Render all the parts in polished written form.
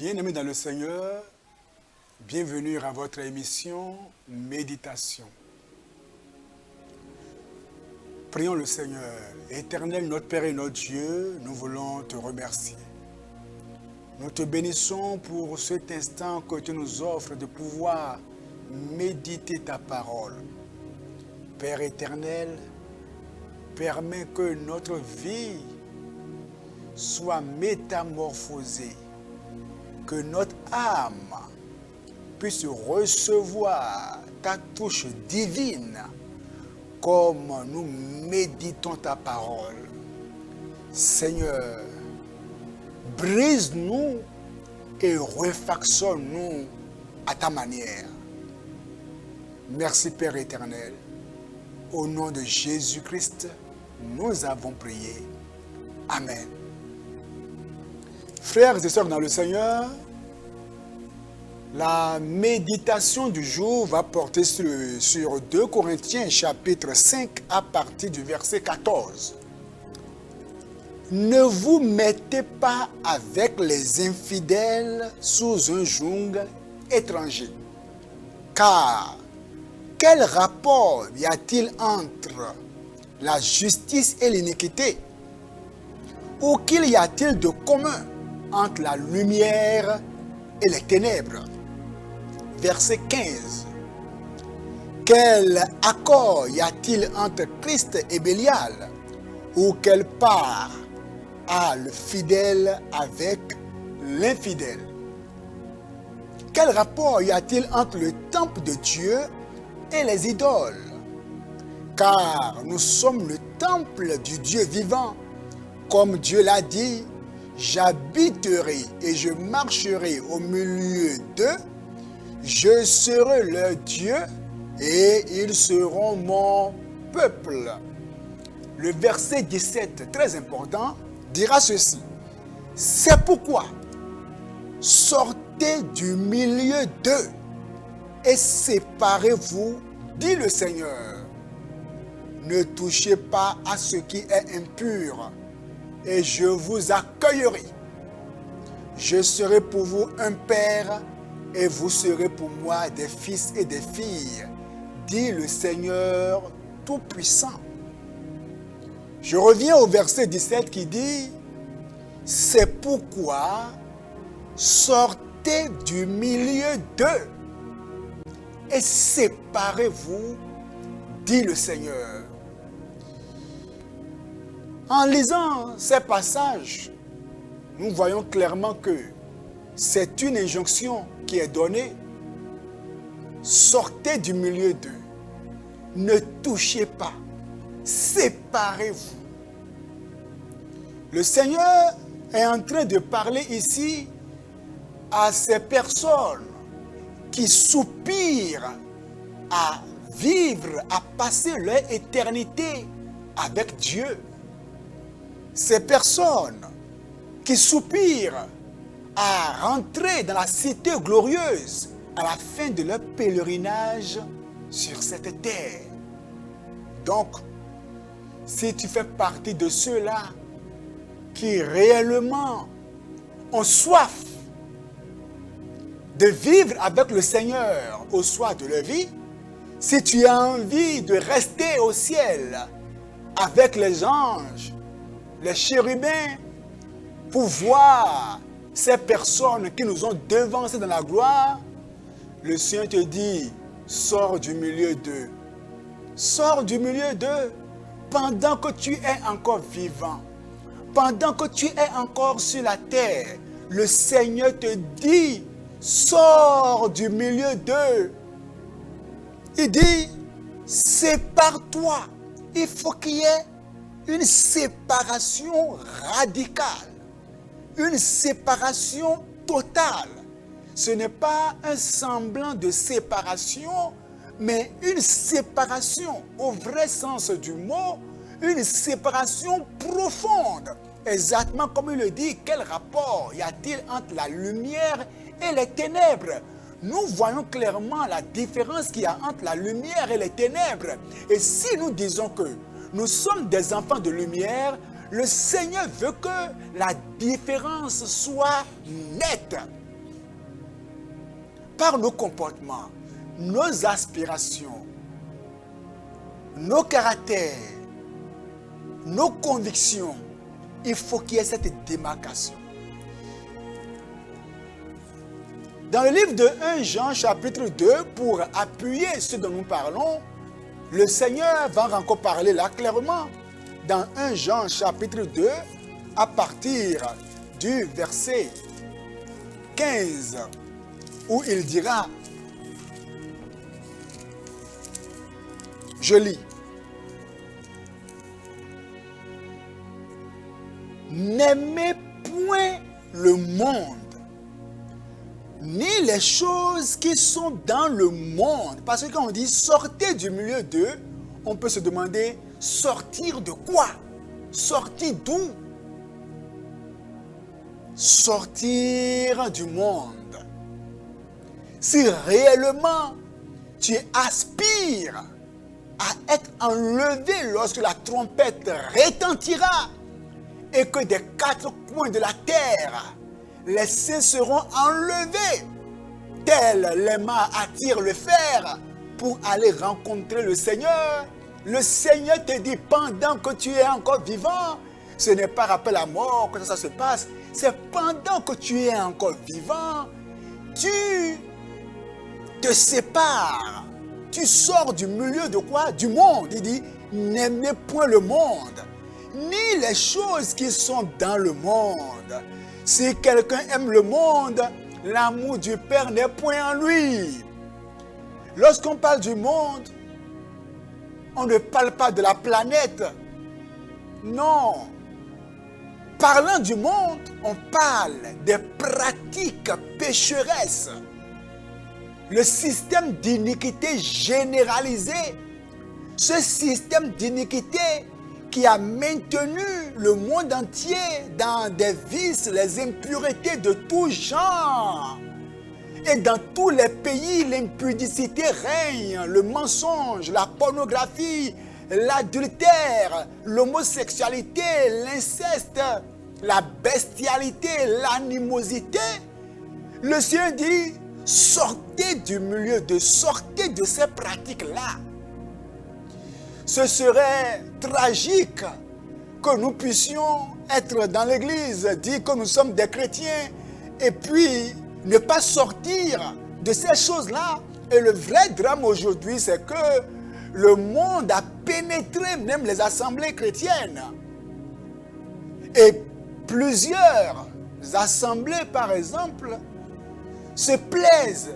Bien-aimés dans le Seigneur, bienvenue à votre émission Méditation. Prions le Seigneur. Éternel, notre Père et notre Dieu, nous voulons te remercier. Nous te bénissons pour cet instant que tu nous offres de pouvoir méditer ta parole. Père éternel, permets que notre vie soit métamorphosée, que notre âme puisse recevoir ta touche divine comme nous méditons ta parole. Seigneur, brise-nous et refaçonne-nous à ta manière. Merci Père éternel. Au nom de Jésus-Christ, nous avons prié. Amen. Frères et sœurs dans le Seigneur, la méditation du jour va porter sur 2 Corinthiens chapitre 5 à partir du verset 14. Ne vous mettez pas avec les infidèles sous un joug étranger, car quel rapport y a-t-il entre la justice et l'iniquité? Ou qu'il y a-t-il de commun entre la lumière et les ténèbres? Verset 15. Quel accord y a-t-il entre Christ et Bélial? Ou quelle part a le fidèle avec l'infidèle? Quel rapport y a-t-il entre le temple de Dieu et les idoles? Car nous sommes le temple du Dieu vivant. Comme Dieu l'a dit, j'habiterai et je marcherai au milieu d'eux, je serai leur Dieu et ils seront mon peuple. Le verset 17, très important, dira ceci. C'est pourquoi sortez du milieu d'eux et séparez-vous, dit le Seigneur. Ne touchez pas à ce qui est impur et je vous accueillerai. Je serai pour vous un père et vous serez pour moi des fils et des filles, dit le Seigneur Tout-Puissant. Je reviens au verset 17 qui dit, c'est pourquoi sortez du milieu d'eux et séparez-vous, dit le Seigneur. En lisant ces passages, nous voyons clairement que c'est une injonction qui est donnée. Sortez du milieu d'eux. Ne touchez pas. Séparez-vous. Le Seigneur est en train de parler ici à ces personnes qui soupirent à vivre, à passer leur éternité avec Dieu. Ces personnes qui soupirent à rentrer dans la cité glorieuse à la fin de leur pèlerinage sur cette terre. Donc, si tu fais partie de ceux-là qui réellement ont soif de vivre avec le Seigneur au soir de leur vie, si tu as envie de rester au ciel avec les anges, les chérubins, pour voir ces personnes qui nous ont devancés dans la gloire, le Seigneur te dit, sors du milieu d'eux. Sors du milieu d'eux pendant que tu es encore vivant, pendant que tu es encore sur la terre. Le Seigneur te dit, sors du milieu d'eux. Il dit, sépare-toi. Il faut qu'il y ait une séparation radicale, une séparation totale. Ce n'est pas un semblant de séparation, mais une séparation au vrai sens du mot, une séparation profonde. Exactement comme il le dit, quel rapport y a-t-il entre la lumière et les ténèbres? Nous voyons clairement la différence qu'il y a entre la lumière et les ténèbres. Et si nous disons que nous sommes des enfants de lumière, le Seigneur veut que la différence soit nette. par nos comportements, nos aspirations, nos caractères, nos convictions, il faut qu'il y ait cette démarcation. Dans le livre de 1 Jean chapitre 2, pour appuyer ce dont nous parlons, le Seigneur va encore parler là clairement. Dans 1 Jean chapitre 2, à partir du verset 15, où il dira, je lis, n'aimez point le monde, ni les choses qui sont dans le monde. Parce que quand on dit sortez du milieu d'eux, on peut se demander sortir de quoi? Sortir d'où? Sortir du monde. Si réellement tu aspires à être enlevé lorsque la trompette retentira et que des quatre coins de la terre les saints seront enlevés, tels les mâts attirent le fer pour aller rencontrer le Seigneur. Le Seigneur te dit pendant que tu es encore vivant, ce n'est pas après la mort que ça se passe, c'est pendant que tu es encore vivant, tu te sépares, tu sors du milieu de quoi? Du monde. Il dit, n'aimez point le monde, ni les choses qui sont dans le monde. Si quelqu'un aime le monde, l'amour du Père n'est point en lui. Lorsqu'on parle du monde, on ne parle pas de la planète. Non. Parlant du monde, on parle des pratiques pécheresses. Le système d'iniquité généralisé. Ce système d'iniquité qui a maintenu le monde entier dans des vices, les impuretés de tout genre. Et dans tous les pays, l'impudicité règne, le mensonge, la pornographie, l'adultère, l'homosexualité, l'inceste, la bestialité, l'animosité. Le Seigneur dit, sortez du milieu sortez de ces pratiques-là. Ce serait tragique que nous puissions être dans l'église, dire que nous sommes des chrétiens et puis ne pas sortir de ces choses-là. Et le vrai drame aujourd'hui, c'est que le monde a pénétré même les assemblées chrétiennes. Et plusieurs assemblées, par exemple, se plaisent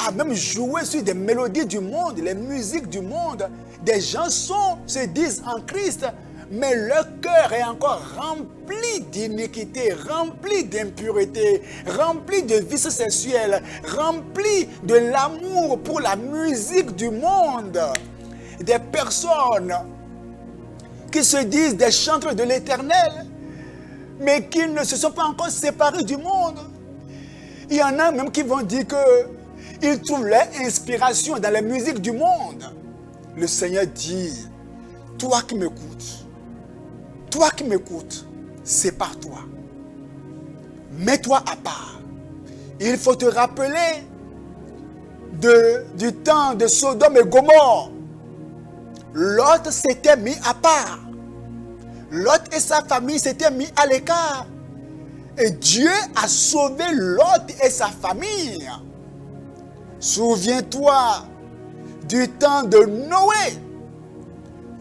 à même jouer sur des mélodies du monde, les musiques du monde. Des gens se disent en Christ, mais leur cœur est encore rempli d'iniquité, rempli d'impureté, rempli de vices sexuels, rempli de l'amour pour la musique du monde. Des personnes qui se disent des chantres de l'Éternel, mais qui ne se sont pas encore séparés du monde. Il y en a même qui vont dire qu'ils trouvent leur inspiration dans la musique du monde. Le Seigneur dit, toi qui m'écoutes, sépare-toi. Mets-toi à part. Il faut te rappeler du temps de Sodome et Gomorrhe. Lot s'était mis à part. Lot et sa famille s'étaient mis à l'écart. Et Dieu a sauvé Lot et sa famille. Souviens-toi du temps de Noé.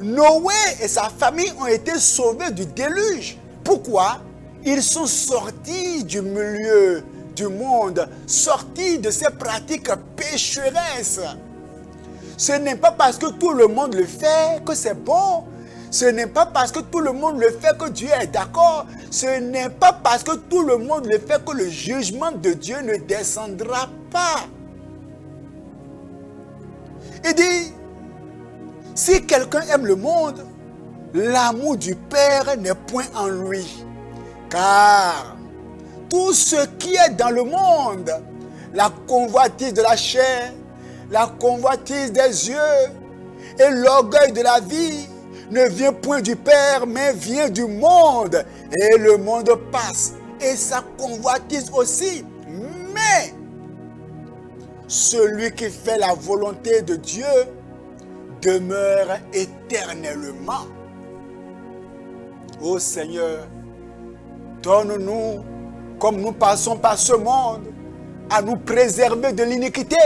Noé et sa famille ont été sauvés du déluge. Pourquoi? Ils sont sortis du milieu du monde, sortis de ces pratiques pécheresses. Ce n'est pas parce que tout le monde le fait que c'est bon. Ce n'est pas parce que tout le monde le fait que Dieu est d'accord. Ce n'est pas parce que tout le monde le fait que le jugement de Dieu ne descendra pas. Il dit, si quelqu'un aime le monde, l'amour du Père n'est point en lui. Car tout ce qui est dans le monde, la convoitise de la chair, la convoitise des yeux et l'orgueil de la vie, ne vient point du Père, mais vient du monde. Et le monde passe, et sa convoitise aussi. Mais celui qui fait la volonté de Dieu demeure éternellement. Ô Seigneur, donne-nous, comme nous passons par ce monde, à nous préserver de l'iniquité,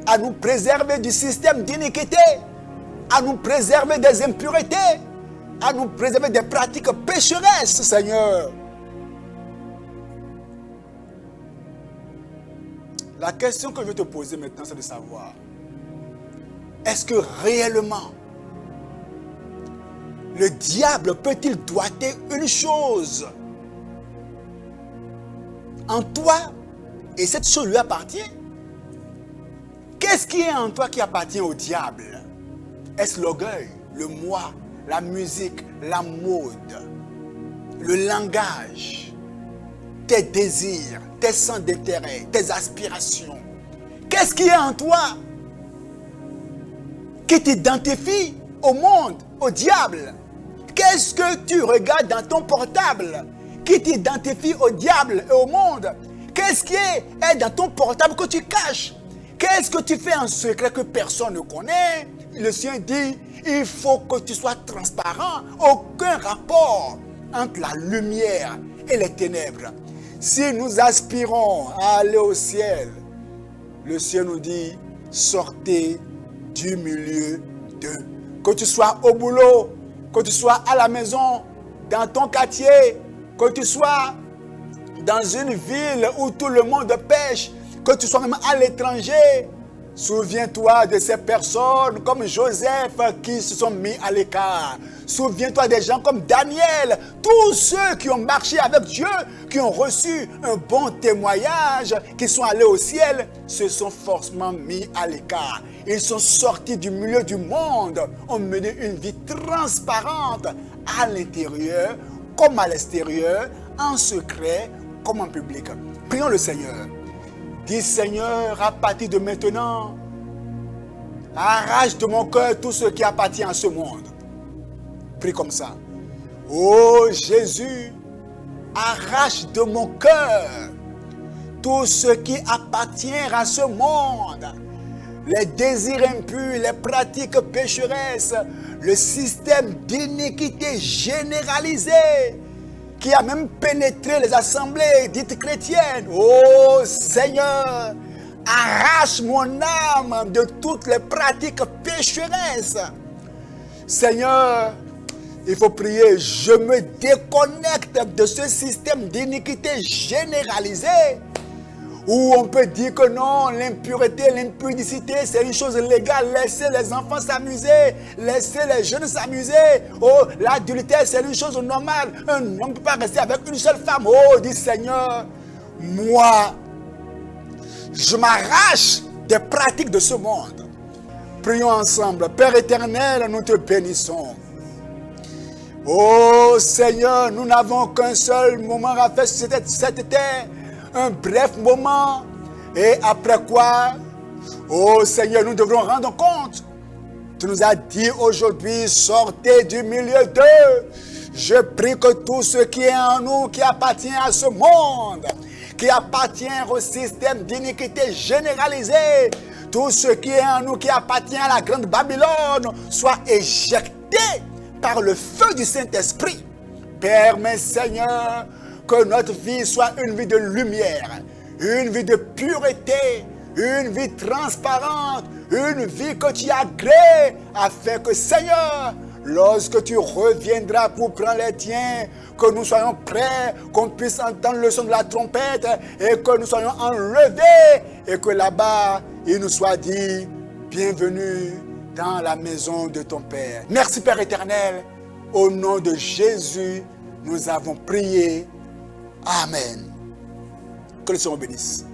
à nous préserver du système d'iniquité, à nous préserver des impuretés, à nous préserver des pratiques pécheresses, Seigneur. La question que je vais te poser maintenant, c'est de savoir, est-ce que réellement, le diable peut-il doiter une chose en toi et cette chose lui appartient? Qu'est-ce qui est en toi qui appartient au diable? Est-ce l'orgueil, le moi, la musique, la mode, le langage, tes désirs, tes centres d'intérêt, tes aspirations? Qu'est-ce qui est en toi qui t'identifie au monde, au diable? Qu'est-ce que tu regardes dans ton portable qui t'identifie au diable et au monde? Qu'est-ce qui est dans ton portable que tu caches? Qu'est-ce que tu fais en secret que personne ne connaît? Le Seigneur dit, il faut que tu sois transparent. Aucun rapport entre la lumière et les ténèbres. Si nous aspirons à aller au ciel, le Seigneur nous dit, sortez du milieu d'eux. Que tu sois au boulot, que tu sois à la maison, dans ton quartier, que tu sois dans une ville où tout le monde pêche, que tu sois même à l'étranger, souviens-toi de ces personnes comme Joseph qui se sont mis à l'écart. Souviens-toi des gens comme Daniel, tous ceux qui ont marché avec Dieu, qui ont reçu un bon témoignage, qui sont allés au ciel, se sont forcément mis à l'écart. Ils sont sortis du milieu du monde, ont mené une vie transparente à l'intérieur comme à l'extérieur, en secret comme en public. Prions le Seigneur. Dis Seigneur, à partir de maintenant, arrache de mon cœur tout ce qui appartient à ce monde. Prie comme ça. Oh Jésus, arrache de mon cœur tout ce qui appartient à ce monde. Les désirs impurs, les pratiques pécheresses, le système d'iniquité généralisé qui a même pénétré les assemblées dites chrétiennes. Oh Seigneur, arrache mon âme de toutes les pratiques pécheresses. Seigneur, il faut prier, je me déconnecte de ce système d'iniquité généralisé où on peut dire que non, l'impureté, l'impudicité, c'est une chose légale. Laissez les enfants s'amuser, laissez les jeunes s'amuser. Oh, l'adultère, c'est une chose normale. Un homme ne peut pas rester avec une seule femme. Oh, dit Seigneur, moi, je m'arrache des pratiques de ce monde. Prions ensemble. Père éternel, nous te bénissons. Oh Seigneur, nous n'avons qu'un seul moment à faire sur cette terre. Un bref moment, et après quoi, oh Seigneur, nous devrons rendre compte. Tu nous as dit aujourd'hui, sortez du milieu d'eux. Je prie que tout ce qui est en nous, qui appartient à ce monde, qui appartient au système d'iniquité généralisé, tout ce qui est en nous, qui appartient à la grande Babylone, soit éjecté par le feu du Saint-Esprit. Permets, Seigneur, que notre vie soit une vie de lumière, une vie de pureté, une vie transparente, une vie que tu as créée, afin que, Seigneur, lorsque tu reviendras pour prendre les tiens, que nous soyons prêts, qu'on puisse entendre le son de la trompette et que nous soyons enlevés et que là-bas, il nous soit dit, bienvenue dans la maison de ton Père. Merci Père éternel, au nom de Jésus, nous avons prié. Amen. Que le Seigneur bénisse.